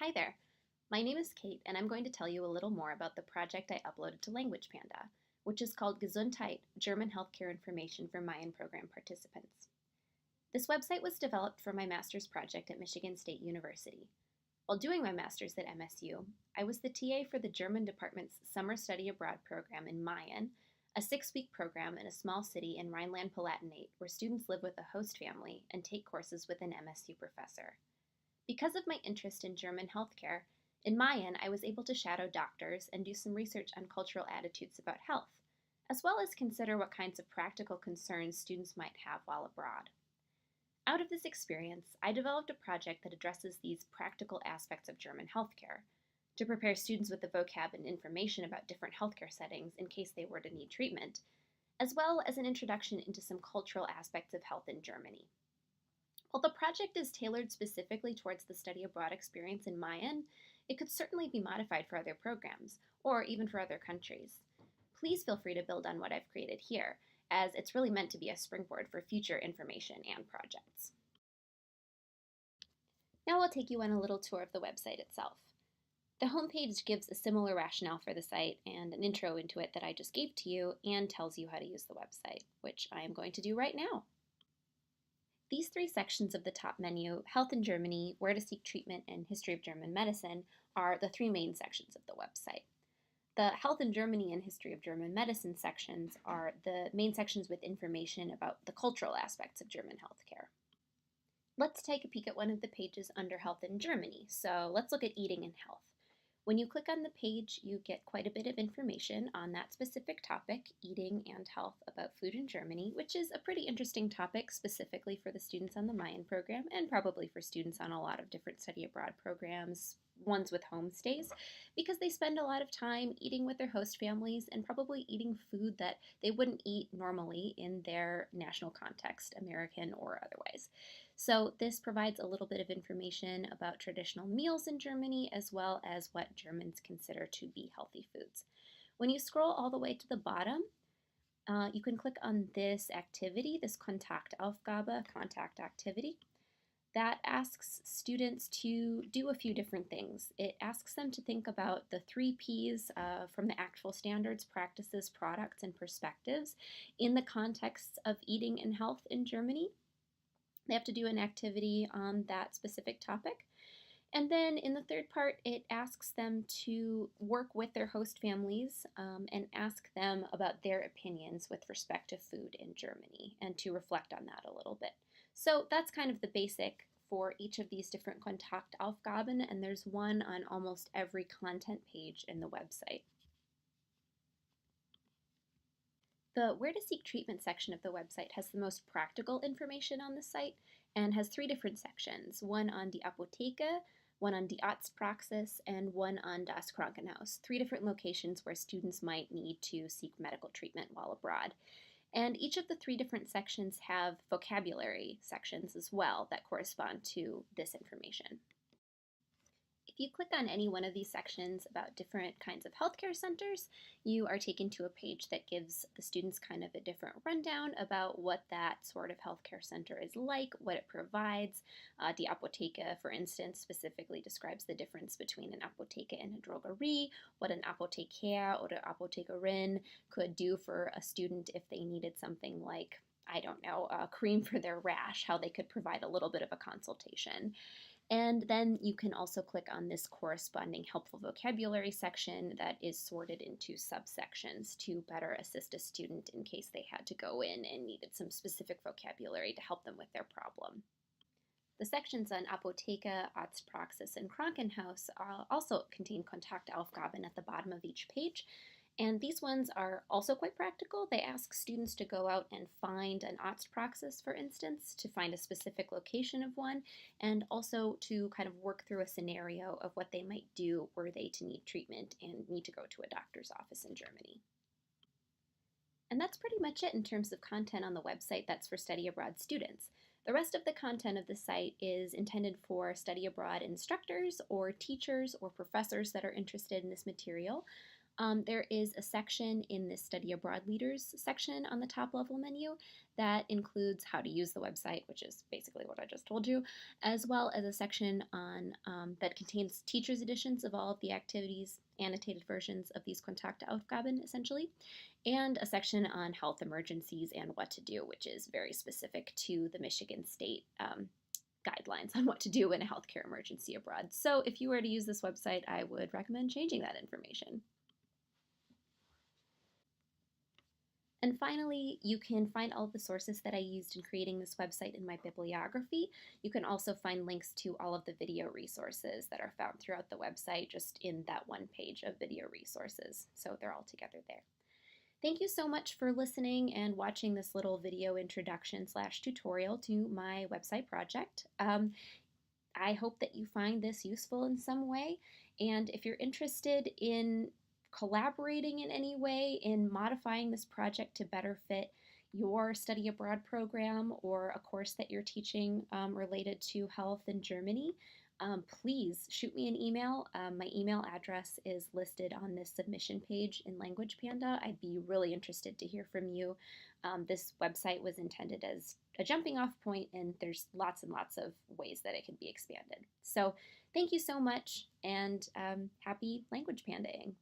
Hi there. My name is Kate, and I'm going to tell you a little more about the project I uploaded to Language Panda, which is called Gesundheit, German Healthcare Information for Mayan Program Participants. This website was developed for my master's project at Michigan State University. While doing my master's at MSU, I was the TA for the German department's Summer Study Abroad program in Mayan, a 6-week program in a small city in Rhineland-Palatinate where students live with a host family and take courses with an MSU professor. Because of my interest in German healthcare, in Mayan I was able to shadow doctors and do some research on cultural attitudes about health, as well as consider what kinds of practical concerns students might have while abroad. Out of this experience, I developed a project that addresses these practical aspects of German healthcare to prepare students with the vocab and information about different healthcare settings in case they were to need treatment, as well as an introduction into some cultural aspects of health in Germany. While the project is tailored specifically towards the study abroad experience in Mayan, it could certainly be modified for other programs, or even for other countries. Please feel free to build on what I've created here, as it's really meant to be a springboard for future information and projects. Now I'll take you on a little tour of the website itself. The homepage gives a similar rationale for the site and an intro into it that I just gave to you and tells you how to use the website, which I am going to do right now. These three sections of the top menu, Health in Germany, Where to Seek Treatment, and History of German Medicine, are the three main sections of the website. The Health in Germany and History of German Medicine sections are the main sections with information about the cultural aspects of German healthcare. Let's take a peek at one of the pages under Health in Germany. So let's look at Eating and Health. When you click on the page, you get quite a bit of information on that specific topic, eating and health, about food in Germany, which is a pretty interesting topic specifically for the students on the Mayan program and probably for students on a lot of different study abroad programs, ones with homestays, because they spend a lot of time eating with their host families and probably eating food that they wouldn't eat normally in their national context, American or otherwise. So this provides a little bit of information about traditional meals in Germany as well as what Germans consider to be healthy foods. When you scroll all the way to the bottom, you can click on this activity, this Kontaktaufgabe, contact activity, that asks students to do a few different things. It asks them to think about the 3 Ps from the actual standards, practices, products, and perspectives in the context of eating and health in Germany. They have to do an activity on that specific topic. And then in the third part, it asks them to work with their host families and ask them about their opinions with respect to food in Germany and to reflect on that a little bit. So that's kind of the basic for each of these different Kontaktaufgaben, and there's one on almost every content page in the website. The Where to Seek Treatment section of the website has the most practical information on the site and has 3 different sections, one on die Apotheke, one on die Arztpraxis, and one on das Krankenhaus, 3 different locations where students might need to seek medical treatment while abroad. And each of the 3 different sections have vocabulary sections as well that correspond to this information. If you click on any one of these sections about different kinds of healthcare centers, you are taken to a page that gives the students kind of a different rundown about what that sort of healthcare center is like, what it provides. Die Apotheke, for instance, specifically describes the difference between an Apotheke and a Drogerie, what an Apotheker or Apothekerin could do for a student if they needed something like, I don't know, a cream for their rash, how they could provide a little bit of a consultation. And then you can also click on this corresponding helpful vocabulary section that is sorted into subsections to better assist a student in case they had to go in and needed some specific vocabulary to help them with their problem. The sections on Apotheke, Arztpraxis, and Krankenhaus also contain Kontaktaufgaben at the bottom of each page, and these ones are also quite practical. They ask students to go out and find an Arztpraxis, for instance, to find a specific location of one, and also to kind of work through a scenario of what they might do were they to need treatment and need to go to a doctor's office in Germany. And that's pretty much it in terms of content on the website that's for study abroad students. The rest of the content of the site is intended for study abroad instructors or teachers or professors that are interested in this material. There is a section in this Study Abroad Leaders section on the top level menu that includes how to use the website, which is basically what I just told you, as well as a section on that contains teachers' editions of all of the activities, annotated versions of these Kontakteaufgaben essentially, and a section on health emergencies and what to do, which is very specific to the Michigan State guidelines on what to do in a healthcare emergency abroad. So if you were to use this website, I would recommend changing that information. And finally, you can find all of the sources that I used in creating this website in my bibliography. You can also find links to all of the video resources that are found throughout the website just in that one page of video resources. So they're all together there. Thank you so much for listening and watching this little video introduction / tutorial to my website project. I hope that you find this useful in some way. And if you're interested in collaborating in any way in modifying this project to better fit your study abroad program or a course that you're teaching related to health in Germany, please shoot me an email. My email address is listed on this submission page in Language Panda. I'd be really interested to hear from you. This website was intended as a jumping off point, and there's lots and lots of ways that it can be expanded. So thank you so much, and happy language pandaing.